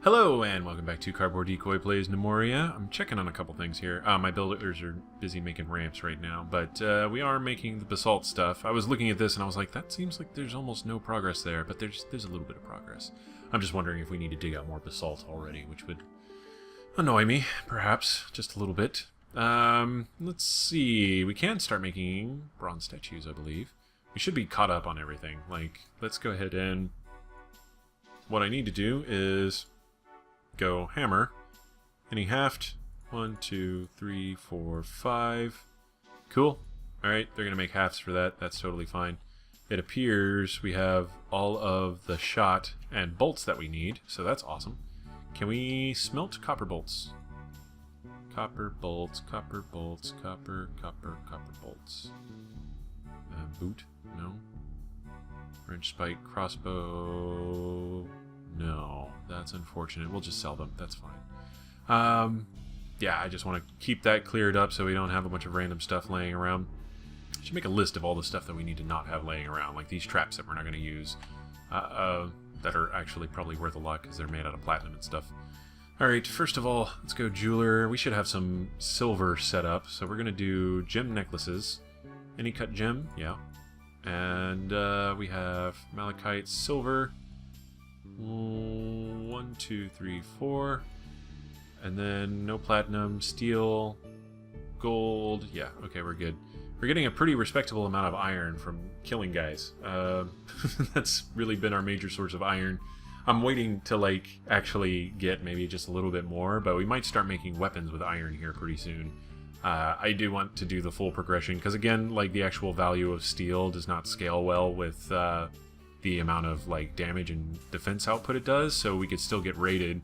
Hello and welcome back to Cardboard Decoy Plays Gnomoria. I'm checking on a couple things here. My builders are busy making ramps right now, but we are making the basalt stuff. I was looking at this and I was like, that seems like there's almost no progress there, but there's a little bit of progress. I'm just wondering if we need to dig out more basalt already, which would annoy me, perhaps, just a little bit. Let's see. We can start making bronze statues, I believe. We should be caught up on everything. Like, let's go ahead and... What I need to do is... go hammer, any haft, 1, 2, 3, 4, 5. Cool. Alright, they're going to make hafts for that. That's totally fine. It appears we have all of the shot and bolts that we need, so that's awesome. Can we smelt copper bolts? Copper bolts, copper bolts, copper bolts. Boot? No. Wrench spike, crossbow... No, that's unfortunate. We'll just sell them. That's fine. Yeah, I just want to keep that cleared up so we don't have a bunch of random stuff laying around. I should make a list of all the stuff that we need to not have laying around, like these traps that we're not going to use, that are actually probably worth a lot because they're made out of platinum and stuff. Alright, first of all, let's go jeweler. We should have some silver set up, so we're going to do gem necklaces. Any cut gem? Yeah. And we have malachite, silver... 1, 2, 3, 4, and then no platinum, steel, gold. Yeah, okay, we're good. We're getting a pretty respectable amount of iron from killing guys. That's really been our major source of iron. I'm waiting to like actually get maybe just a little bit more, but we might start making weapons with iron here pretty soon. I do want to do the full progression because again, like the actual value of steel does not scale well with the amount of like damage and defense output it does, so we could still get raided.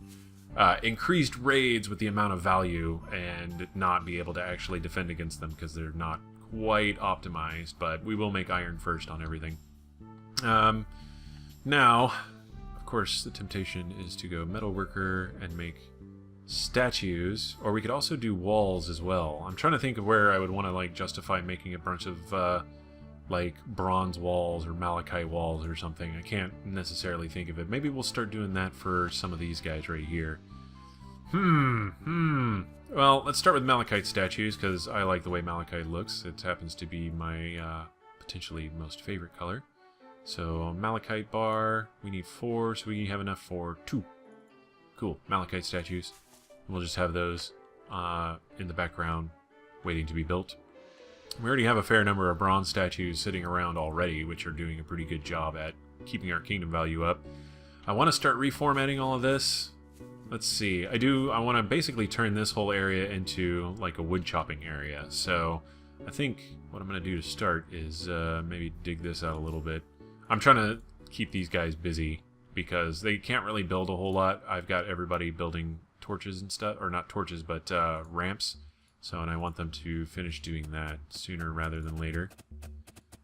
Increased raids with the amount of value and not be able to actually defend against them because they're not quite optimized, but we will make iron first on everything. Now, of course, the temptation is to go metalworker and make statues, or we could also do walls as well. I'm trying to think of where I would want to like justify making a bunch of like bronze walls or malachite walls or something. I can't necessarily think of it. Maybe we'll start doing that for some of these guys right here. Well, let's start with malachite statues because I like the way malachite looks. It happens to be my potentially most favorite color. So malachite bar, we need 4, so we have enough for 2. Cool, malachite statues. We'll just have those in the background waiting to be built. We already have a fair number of bronze statues sitting around already, which are doing a pretty good job at keeping our kingdom value up. I want to start reformatting all of this. Let's see. I want to basically turn this whole area into like a wood chopping area. So I think what I'm going to do to start is maybe dig this out a little bit. I'm trying to keep these guys busy because they can't really build a whole lot. I've got everybody building torches and stuff, or not torches, but ramps. So, and I want them to finish doing that sooner rather than later.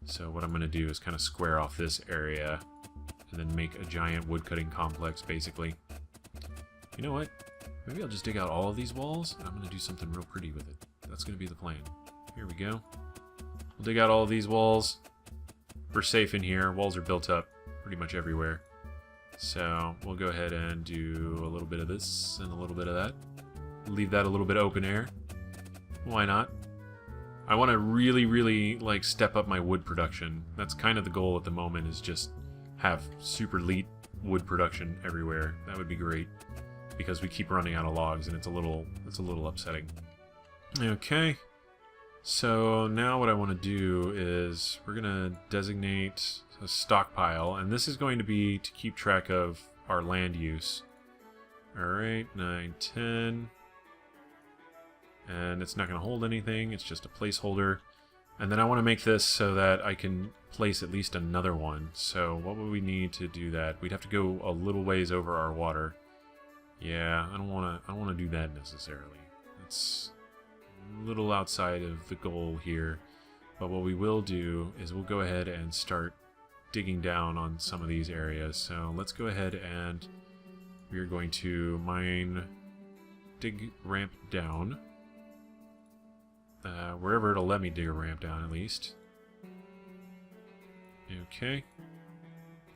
So what I'm going to do is kind of square off this area and then make a giant woodcutting complex, basically. You know what? Maybe I'll just dig out all of these walls, and I'm going to do something real pretty with it. That's going to be the plan. Here we go. We'll dig out all of these walls. We're safe in here. Walls are built up pretty much everywhere. So we'll go ahead and do a little bit of this and a little bit of that. Leave that a little bit open air. Why not? I want to really like step up my wood production. That's kind of the goal at the moment, is just have super elite wood production everywhere. That would be great because we keep running out of logs and it's a little upsetting. Okay. So now what I want to do is we're going to designate a stockpile, and this is going to be to keep track of our land use. All right, 9, 10. And it's not going to hold anything, it's just a placeholder. And then I want to make this so that I can place at least another one. So what would we need to do that? We'd have to go a little ways over our water. Yeah, I don't want to do that necessarily. It's a little outside of the goal here. But what we will do is we'll go ahead and start digging down on some of these areas. So let's go ahead and we're going to dig ramp down. Wherever it'll let me dig a ramp down, at least. Okay.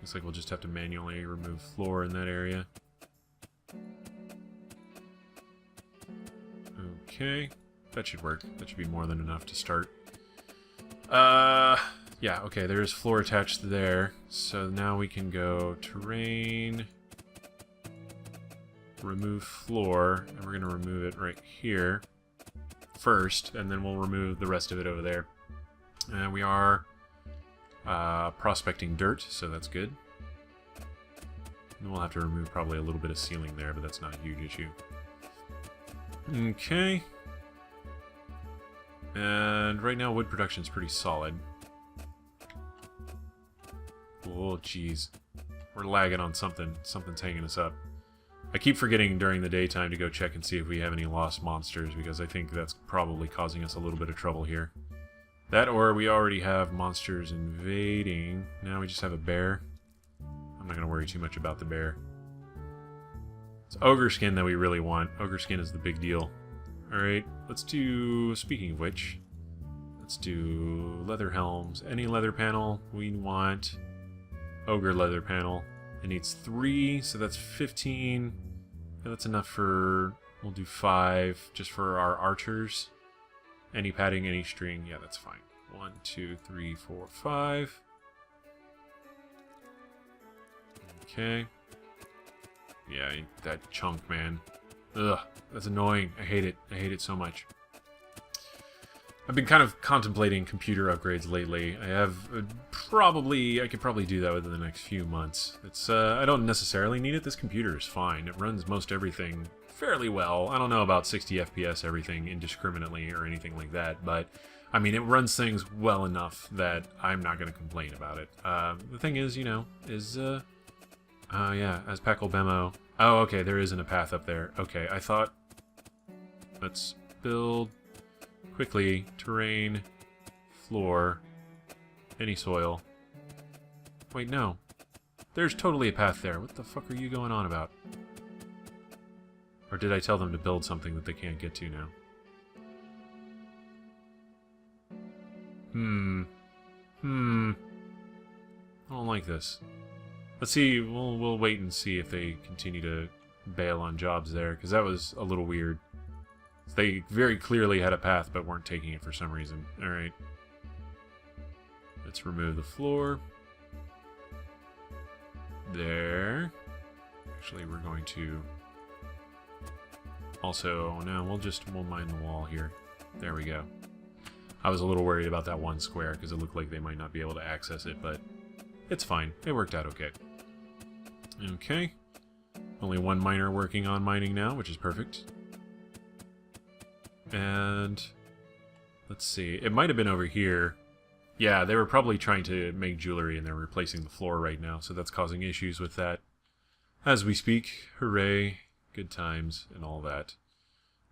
Looks like we'll just have to manually remove floor in that area. Okay, that should work. That should be more than enough to start. Yeah, okay, there's floor attached there. So now we can go terrain, remove floor, and we're going to remove it right here first, and then we'll remove the rest of it over there. And we are prospecting dirt, so that's good. And we'll have to remove probably a little bit of ceiling there, but that's not a huge issue. Okay. And right now wood production's pretty solid. Oh, jeez. We're lagging on something. Something's hanging us up. I keep forgetting during the daytime to go check and see if we have any lost monsters, because I think that's probably causing us a little bit of trouble here. That, or we already have monsters invading. Now we just have a bear. I'm not going to worry too much about the bear. It's ogre skin that we really want. Ogre skin is the big deal. Alright, let's do, speaking of which, let's do leather helms. Any leather panel we want. Ogre leather panel. It needs 3, so that's 15. Yeah, that's enough for, we'll do 5 just for our archers. Any padding, any string, yeah, that's fine. 1, 2, 3, 4, 5. Okay. Yeah, that chunk, man. Ugh, that's annoying. I hate it. I hate it so much. I've been kind of contemplating computer upgrades lately. I have I could probably do that within the next few months. It's I don't necessarily need it. This computer is fine. It runs most everything fairly well. I don't know about 60 FPS everything indiscriminately or anything like that, but I mean, it runs things well enough that I'm not going to complain about it. The thing is, you know, yeah, as Packle Bemo. Oh, okay, there isn't a path up there. Okay, I thought... Let's build quickly. Terrain, floor, any soil. Wait, no. There's totally a path there. What the fuck are you going on about? Or did I tell them to build something that they can't get to now? I don't like this. Let's see, we'll wait and see if they continue to bail on jobs there, because that was a little weird. They very clearly had a path, but weren't taking it for some reason. Alright. Let's remove the floor. There. Actually, we're going to... Also, no, we'll mine the wall here. There we go. I was a little worried about that one square, because it looked like they might not be able to access it, but it's fine. It worked out okay. Okay. Only one miner working on mining now, which is perfect. And let's see. It might have been over here. Yeah, they were probably trying to make jewelry and they're replacing the floor right now, so that's causing issues with that. As we speak, hooray, good times and all that.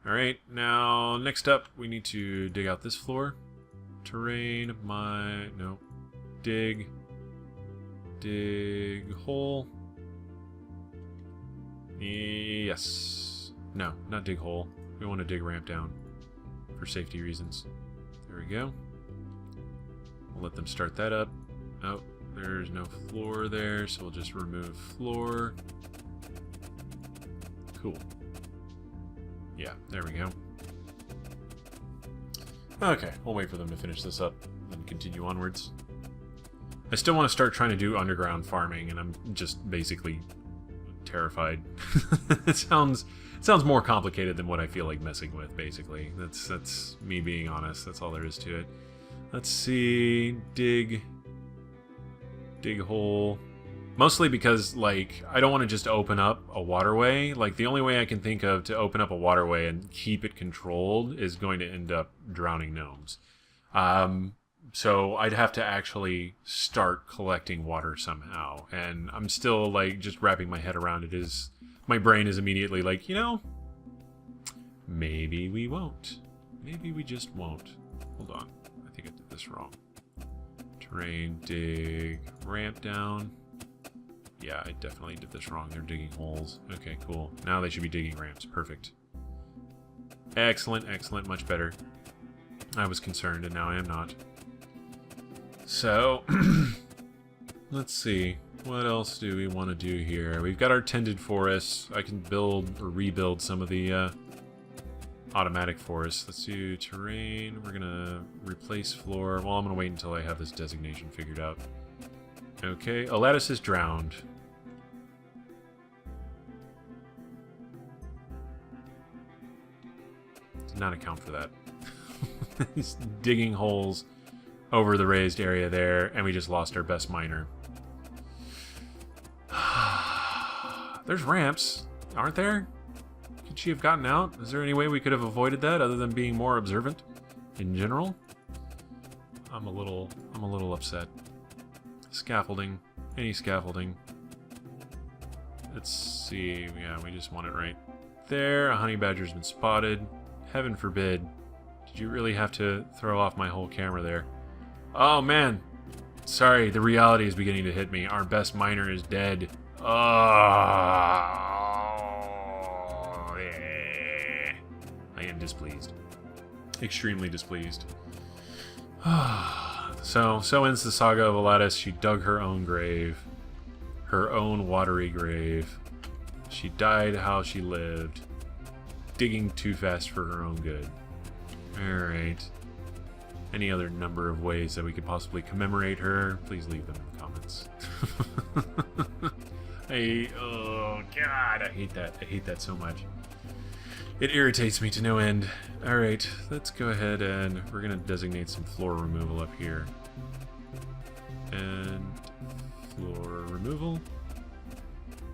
Alright, now next up we need to dig out this floor. Terrain, dig hole. Yes. No, not dig hole. We want to dig ramp down for safety reasons. There we go. We'll let them start that up. Oh, there's no floor there, so we'll just remove floor. Cool. Yeah, there we go. Okay, we'll wait for them to finish this up and continue onwards. I still want to start trying to do underground farming, and I'm just basically terrified. It sounds more complicated than what I feel like messing with, basically. That's me being honest. That's all there is to it. Let's see. Dig hole. Mostly because, like, I don't want to just open up a waterway. Like, the only way I can think of to open up a waterway and keep it controlled is going to end up drowning gnomes. So I'd have to actually start collecting water somehow. And I'm still, like, just wrapping my head around it. My brain is immediately like, you know, maybe we won't. Maybe we just won't. Hold on. I think I did this wrong. Terrain, dig, ramp down. Yeah, I definitely did this wrong. They're digging holes. Okay, cool. Now they should be digging ramps. Perfect. Excellent, excellent. Much better. I was concerned, and now I am not. So, let's see. What else do we want to do here? We've got our tended forests. I can build or rebuild some of the automatic forest. Let's do terrain. We're gonna replace floor. Well, I'm gonna wait until I have this designation figured out. Okay, Aladdis is drowned. Did not account for that. He's digging holes over the raised area there, and we just lost our best miner. There's ramps, aren't there? Could she have gotten out? Is there any way we could have avoided that other than being more observant in general? I'm a little upset. Scaffolding. Any scaffolding. Let's see. Yeah, we just want it right there. A honey badger's been spotted. Heaven forbid. Did you really have to throw off my whole camera there? Oh, man. Sorry, the reality is beginning to hit me. Our best miner is dead. Oh, yeah. I am displeased. Extremely displeased. So ends the saga of Aladdis. She dug her own grave. Her own watery grave. She died how she lived. Digging too fast for her own good. Alright. Any other number of ways that we could possibly commemorate her, please leave them in the comments. Oh god, I hate that. I hate that so much. It irritates me to no end. Alright, let's go ahead and we're going to designate some floor removal up here. And floor removal.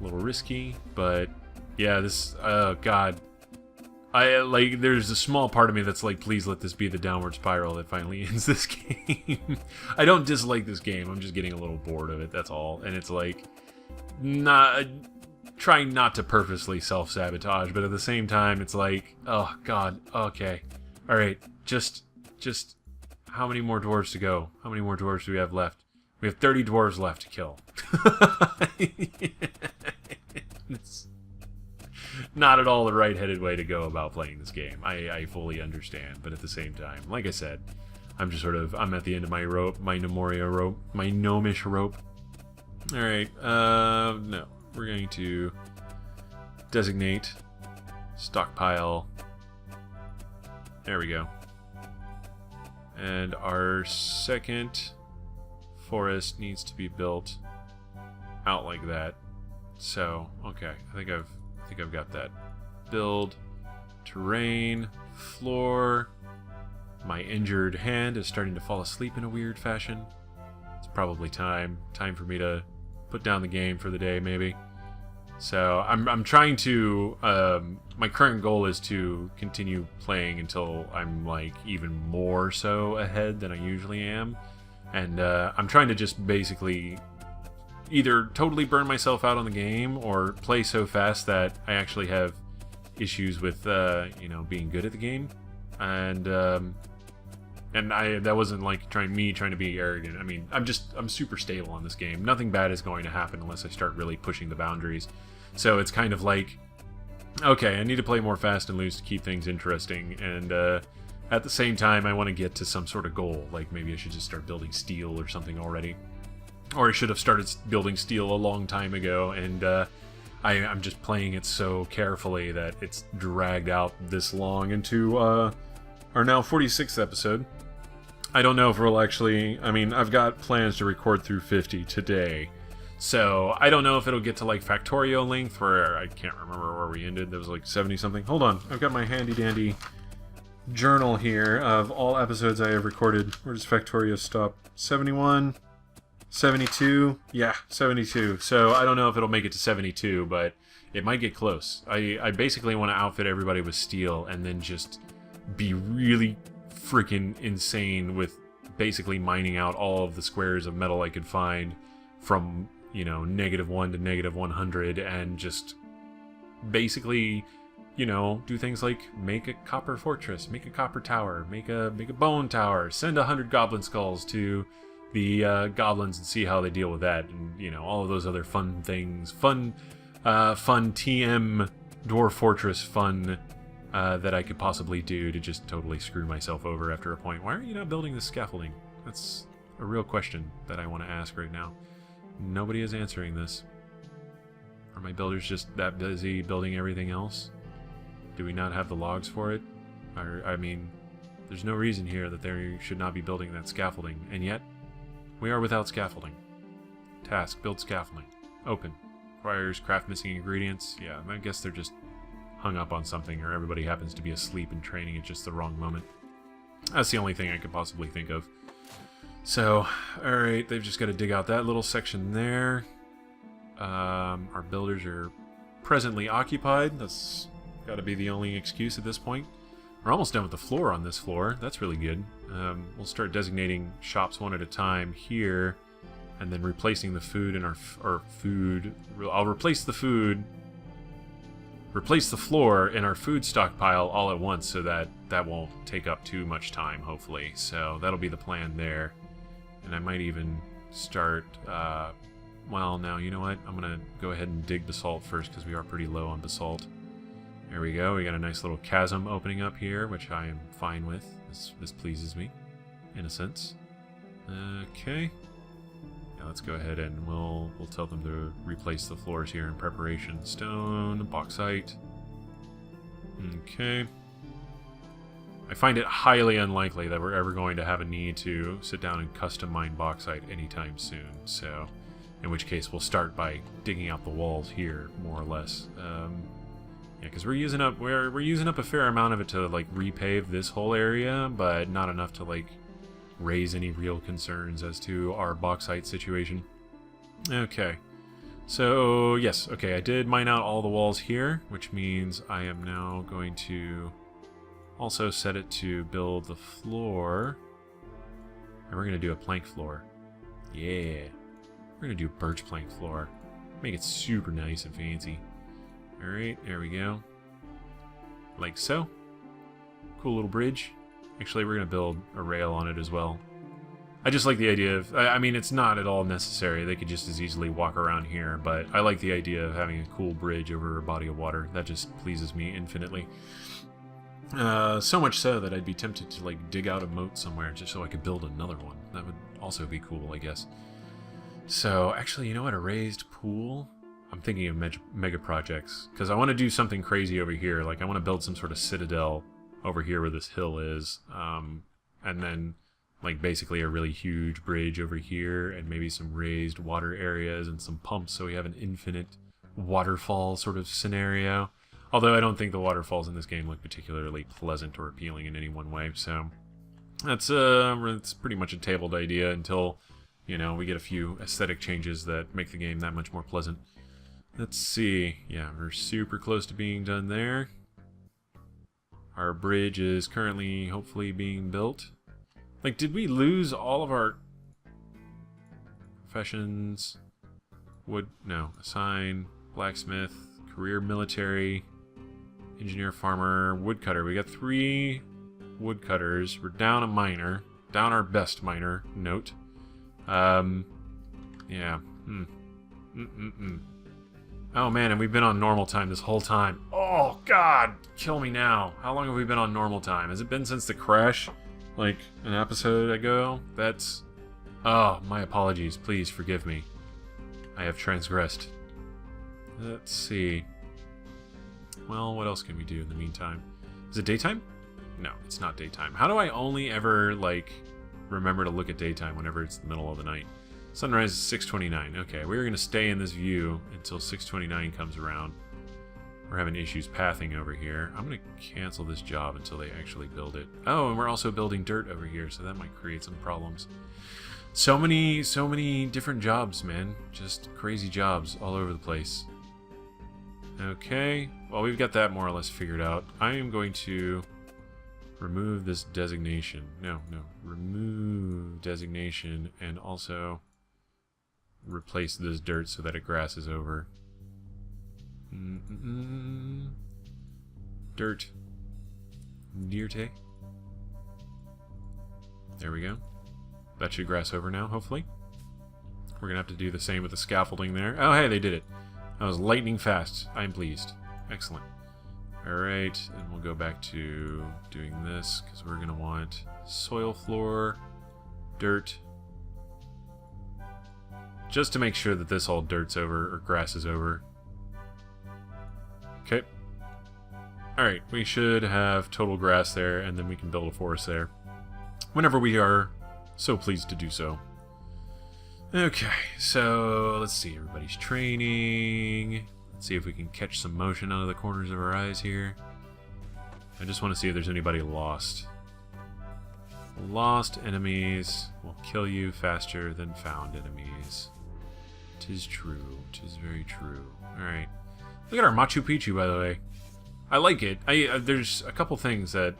A little risky, but yeah, this, oh god. There's a small part of me that's like, please let this be the downward spiral that finally ends this game. I don't dislike this game, I'm just getting a little bored of it, that's all. And it's like, trying not to purposely self-sabotage, but at the same time, it's like, oh god, okay. Alright, just, how many more dwarves to go? How many more dwarves do we have left? We have 30 dwarves left to kill. It's not at all the right-headed way to go about playing this game. I fully understand, but at the same time, like I said, I'm just sort of, I'm at the end of my rope, my Gnomoria rope, my gnomish rope. Alright, no. We're going to designate, stockpile. There we go. And our second forest needs to be built out like that. So, okay, I think I've got that. Build, terrain, floor. My injured hand is starting to fall asleep in a weird fashion. It's probably time for me to put down the game for the day, maybe. So I'm trying to. My current goal is to continue playing until I'm like even more so ahead than I usually am, and I'm trying to just basically either totally burn myself out on the game or play so fast that I actually have issues with being good at the game, and that wasn't like trying to be arrogant. I mean, I'm super stable on this game. Nothing bad is going to happen unless I start really pushing the boundaries. So it's kind of like, okay, I need to play more fast and loose to keep things interesting, and at the same time, I want to get to some sort of goal. Like maybe I should just start building steel or something already. Or I should have started building steel a long time ago, and I'm just playing it so carefully that it's dragged out this long into our now 46th episode. I don't know if we'll actually... I mean, I've got plans to record through 50 today. So, I don't know if it'll get to, like, Factorio length, where I can't remember where we ended. There was, like, 70-something. Hold on. I've got my handy-dandy journal here of all episodes I have recorded. Where does Factorio stop? 71? 72? Yeah, 72. So, I don't know if it'll make it to 72, but it might get close. I basically want to outfit everybody with steel and then just be really freaking insane with basically mining out all of the squares of metal I could find from, -1 to -100, and just basically, do things like make a copper fortress, make a copper tower, make a bone tower, send 100 goblin skulls to the goblins and see how they deal with that, and all of those other fun things, fun TM Dwarf Fortress fun that I could possibly do to just totally screw myself over after a point. Why are you not building this scaffolding? That's a real question that I want to ask right now. Nobody is answering this. Are my builders just that busy building everything else? Do we not have the logs for it? I mean, there's no reason here that they should not be building that scaffolding, and yet, we are without scaffolding. Task, build scaffolding. Open. Requires craft missing ingredients. Yeah, I guess they're just hung up on something, or everybody happens to be asleep and training at just the wrong moment. That's the only thing I could possibly think of. So, alright, they've just got to dig out that little section there. Our builders are presently occupied. That's got to be the only excuse at this point. We're almost done with the floor on this floor. That's really good. We'll start designating shops one at a time here, and then replacing the food in our food. I'll replace the food, replace the floor in our food stockpile all at once, so that that won't take up too much time, hopefully. So that'll be the plan there. And I might even start, well, now, you know what? I'm going to go ahead and dig basalt first, because we are pretty low on basalt. There we go. We got a nice little chasm opening up here, which I am fine with. This pleases me, in a sense. Okay. Now let's go ahead and we'll tell them to replace the floors here in preparation. Stone, bauxite. Okay. I find it highly unlikely that we're ever going to have a need to sit down and custom mine bauxite anytime soon. So, in which case we'll start by digging out the walls here, more or less. Yeah, because we're using up a fair amount of it to like repave this whole area, but not enough to like raise any real concerns as to our bauxite situation. Okay, so yes, okay, I did mine out all the walls here, which means I am now going to also set it to build the floor, and we're gonna do a plank floor. Yeah, we're gonna do a birch plank floor, make it super nice and fancy. Alright, there we go. Like so. Cool little bridge. Actually, we're going to build a rail on it as well. I just like the idea of... I mean, it's not at all necessary. They could just as easily walk around here, but I like the idea of having a cool bridge over a body of water. That just pleases me infinitely. So much so that I'd be tempted to, like, dig out a moat somewhere just so I could build another one. That would also be cool, I guess. So, actually, you know what? A raised pool... I'm thinking of mega projects, because I want to do something crazy over here. Like, I want to build some sort of citadel over here where this hill is, and then, like, basically a really huge bridge over here, and maybe some raised water areas and some pumps, so we have an infinite waterfall sort of scenario. Although I don't think the waterfalls in this game look particularly pleasant or appealing in any one way, so that's it's pretty much a tabled idea until, you know, we get a few aesthetic changes that make the game that much more pleasant. Let's see. Yeah, we're super close to being done there. Our bridge is currently, hopefully, being built. Like, did we lose all of our professions? Wood, no. Assign, blacksmith, career military, engineer, farmer, woodcutter. We got 3 woodcutters. We're down a miner. Down our best miner, note. Yeah. Oh man, and we've been on normal time this whole time. Oh god, kill me now. How long have we been on normal time? Has it been since the crash? Like, an episode ago? That's... Oh, my apologies. Please forgive me. I have transgressed. Let's see. Well, what else can we do in the meantime? Is it daytime? No, it's not daytime. How do I only ever, like, remember to look at daytime whenever it's the middle of the night? Sunrise is 6:29. Okay, we're going to stay in this view until 6:29 comes around. We're having issues pathing over here. I'm going to cancel this job until they actually build it. Oh, and we're also building dirt over here, so that might create some problems. So many different jobs, man. Just crazy jobs all over the place. Okay, well, we've got that more or less figured out. I am going to remove this designation. No, remove designation and also replace this dirt so that it grasses over. Dirt. Dirte. There we go. That should grass over now, hopefully. We're gonna have to do the same with the scaffolding there. Oh, hey, they did it. That was lightning fast. I'm pleased. Excellent. Alright, and we'll go back to doing this, because we're gonna want soil floor, dirt, just to make sure that this all dirt's over, or grass is over. Okay. Alright, we should have total grass there, and then we can build a forest there. Whenever we are so pleased to do so. Okay, so let's see. Everybody's training. Let's see if we can catch some motion out of the corners of our eyes here. I just want to see if there's anybody lost. Lost enemies will kill you faster than found enemies. 'Tis true. 'Tis very true. Alright. Look at our Machu Picchu, by the way. I like it. There's a couple things that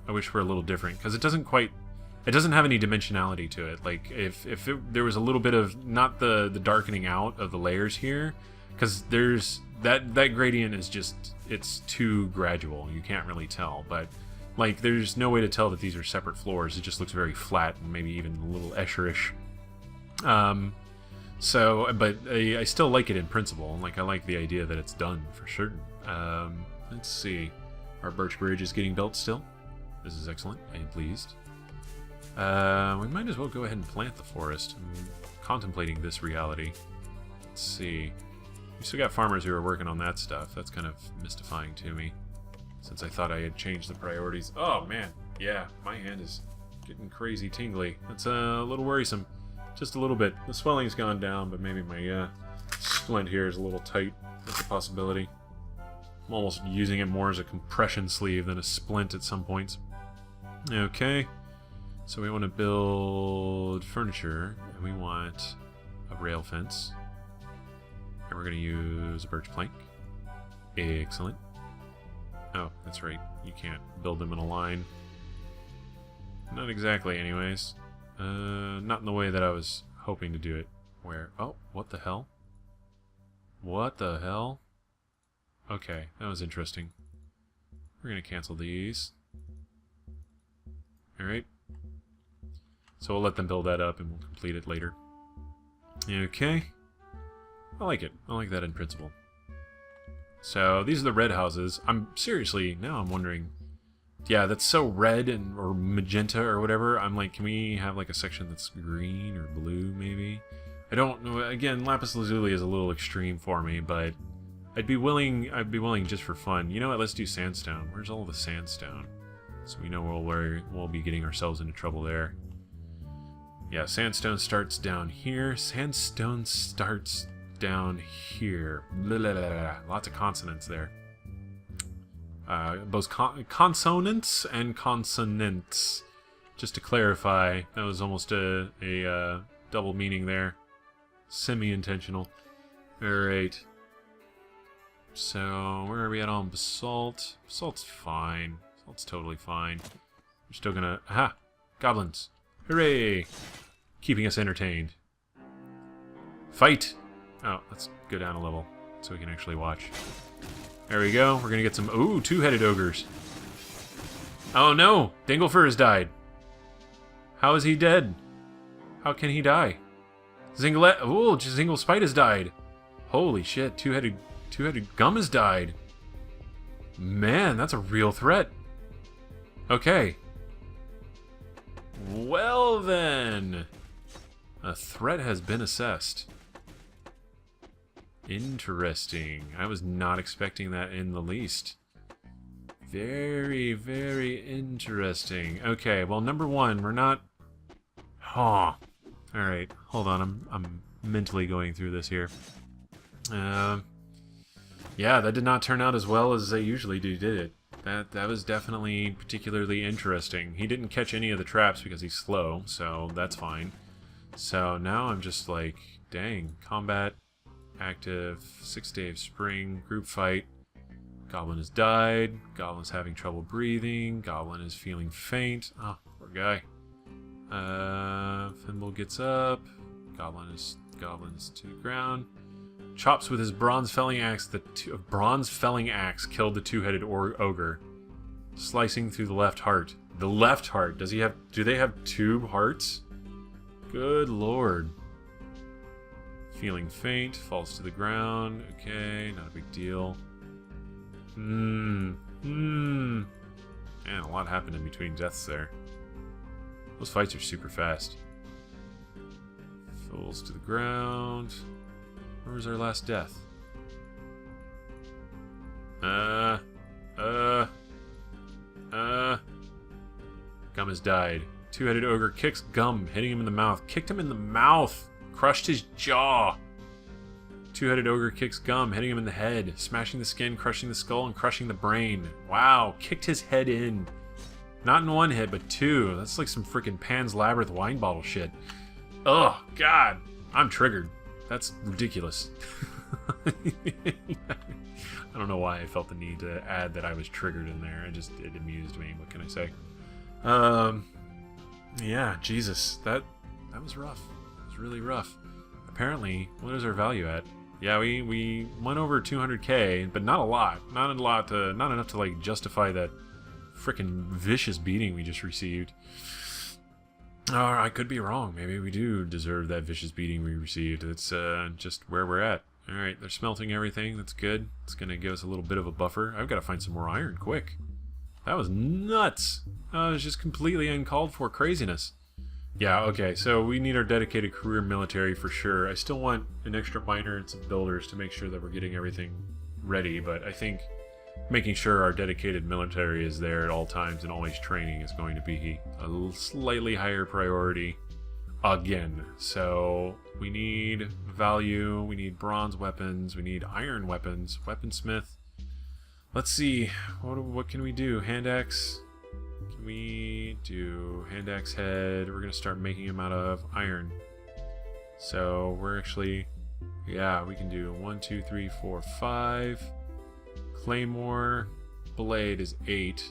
I wish were a little different, because it doesn't have any dimensionality to it. Like, if there was a little bit of, not the darkening out of the layers here, because there's, that gradient is just, it's too gradual. You can't really tell, but, like, there's no way to tell that these are separate floors. It just looks very flat and maybe even a little Escherish. So, but I still like it in principle. Like, I like the idea that it's done, for certain. Let's see. Our birch bridge is getting built still. This is excellent. I am pleased. We might as well go ahead and plant the forest. I'm contemplating this reality. Let's see. We still got farmers who are working on that stuff. That's kind of mystifying to me, since I thought I had changed the priorities. Oh, man. Yeah, my hand is getting crazy tingly. That's a little worrisome. Just a little bit. The swelling's gone down, but maybe my splint here is a little tight. That's a possibility. I'm almost using it more as a compression sleeve than a splint at some points. Okay. So we want to build furniture, and we want a rail fence. And we're going to use a birch plank. Excellent. Oh, that's right. You can't build them in a line. Not exactly, anyways. Not in the way that I was hoping to do it. Where? Oh, what the hell? What the hell? Okay, that was interesting. We're going to cancel these. Alright. So we'll let them build that up and we'll complete it later. Okay. I like it. I like that in principle. So these are the red houses. I'm seriously, now I'm wondering. Yeah, that's so red and or magenta or whatever. I'm like, can we have like a section that's green or blue maybe? I don't know. Again, lapis lazuli is a little extreme for me, but I'd be willing just for fun. You know what? Let's do sandstone. Where's all the sandstone? So we know we'll be getting ourselves into trouble there. Yeah, sandstone starts down here. Sandstone starts down here. Blah, blah, blah, blah. Lots of consonants there. Both consonants and consonants. Just to clarify, that was almost a double meaning there. Semi-intentional. Alright. So, where are we at on basalt? Basalt's fine. Basalt's totally fine. We're still gonna... Aha! Goblins! Hooray! Keeping us entertained. Fight! Oh, let's go down a level so we can actually watch. There we go. We're gonna get some... Ooh, two-headed ogres. Oh no! Dinglefur has died. How is he dead? How can he die? Zinglet... Ooh, Zinglespite has died. Holy shit, two-headed gum has died. Man, that's a real threat. Okay. Well then. A threat has been assessed. Interesting. I was not expecting that in the least. Very, very interesting. Okay, well, number one, we're not... Huh. Alright, hold on. I'm mentally going through this here. Yeah, that did not turn out as well as they usually do, did it? That was definitely particularly interesting. He didn't catch any of the traps because he's slow, so that's fine. So now I'm just like, dang, combat, active, 6th day of spring, group fight. Goblin has died. Goblin's having trouble breathing. Goblin is feeling faint. Oh, poor guy. Thimble gets up. Goblin is to the ground. Chops with his bronze felling axe. The bronze felling axe killed the two-headed ogre, slicing through the left heart. The left heart. Does he have? Do they have two hearts? Good lord. Feeling faint, falls to the ground. Okay, not a big deal. Man, a lot happened in between deaths there. Those fights are super fast. Falls to the ground. Where was our last death? Gum has died. Two-headed ogre kicks Gum, hitting him in the mouth. Kicked him in the mouth! Crushed his jaw! Two-headed ogre kicks Gum, hitting him in the head. Smashing the skin, crushing the skull, and crushing the brain. Wow, kicked his head in. Not in one hit, but two. That's like some freaking Pan's Labyrinth wine bottle shit. Oh, God. I'm triggered. That's ridiculous. I don't know why I felt the need to add that I was triggered in there. It amused me. What can I say? Yeah, Jesus. That was rough. That was really rough. Apparently, what is our value at? Yeah, we went over 200k, but not a lot. Not enough to like justify that frickin' vicious beating we just received. I could be wrong. Maybe we do deserve that vicious beating we received. It's just where we're at. Alright, they're smelting everything. That's good. It's going to give us a little bit of a buffer. I've got to find some more iron, quick. That was nuts. That was just completely uncalled for craziness. Yeah, okay, so we need our dedicated career military for sure. I still want an extra miner and some builders to make sure that we're getting everything ready, but I think making sure our dedicated military is there at all times and always training is going to be a slightly higher priority again. So we need value, we need bronze weapons, we need iron weapons, weaponsmith. Let's see, what can we do? Hand axe. Can we do hand axe head? We're gonna start making them out of iron. So we're actually, yeah, we can do 1, 2, 3, 4, 5. Claymore blade is 8.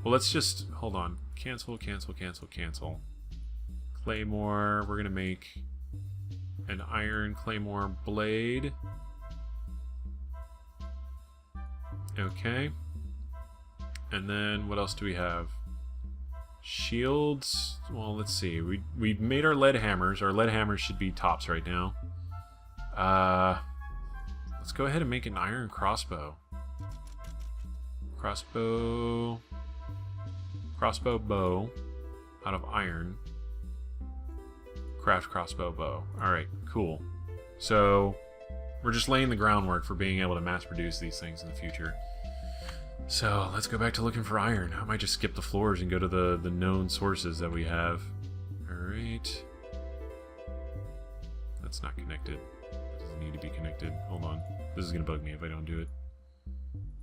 Well, let's just hold on. Cancel, cancel, cancel, cancel. Claymore, we're gonna make an iron claymore blade. Okay. And then what else do we have? Shields. Well, let's see. We made our lead hammers. Our lead hammers should be tops right now. Let's go ahead and make an iron crossbow. Crossbow bow out of iron. Craft crossbow bow. Alright, cool. So we're just laying the groundwork for being able to mass produce these things in the future. So let's go back to looking for iron. I might just skip the floors and go to the known sources that we have. Alright. That's not connected. That doesn't need to be connected. Hold on. This is going to bug me if I don't do it.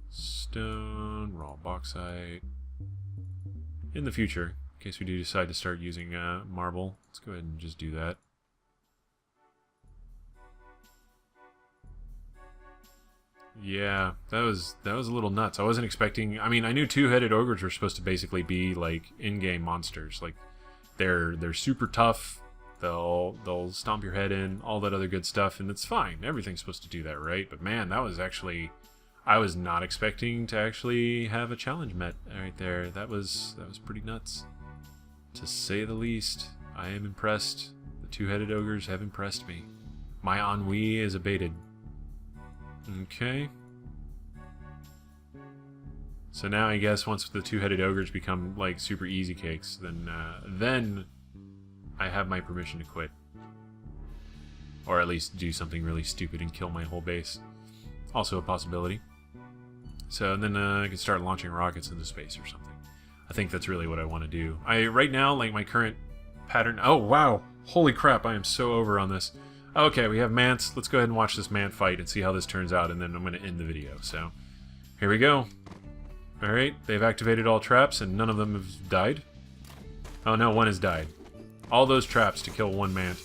Stone, raw bauxite. In the future, in case we do decide to start using marble, let's go ahead and just do that. Yeah, that was a little nuts. I wasn't expecting. I mean, I knew two-headed ogres were supposed to basically be like in-game monsters. Like they're super tough. They'll stomp your head in, all that other good stuff, and it's fine. Everything's supposed to do that, right? But man, that was actually, I was not expecting to actually have a challenge met right there. That was pretty nuts, to say the least. I am impressed. The two-headed ogres have impressed me. My ennui is abated. Okay. So now I guess once the two-headed ogres become like super easy cakes, then I have my permission to quit. Or at least do something really stupid and kill my whole base. Also a possibility. So then I can start launching rockets into space or something. I think that's really what I want to do. Right now, like my current pattern... Oh, wow! Holy crap, I am so over on this. Okay, we have Mants. Let's go ahead and watch this Mant fight and see how this turns out, and then I'm going to end the video. So, here we go. Alright, they've activated all traps, and none of them have died. Oh no, one has died. All those traps to kill one Mant.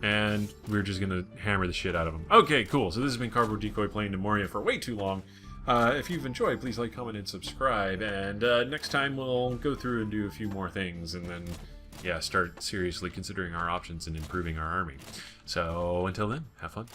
And we're just going to hammer the shit out of them. Okay, cool. So this has been Cardboard Decoy playing Gnomoria for way too long. If you've enjoyed, please like, comment, and subscribe. And next time we'll go through and do a few more things, and then... yeah, start seriously considering our options and improving our army. So, until then, have fun.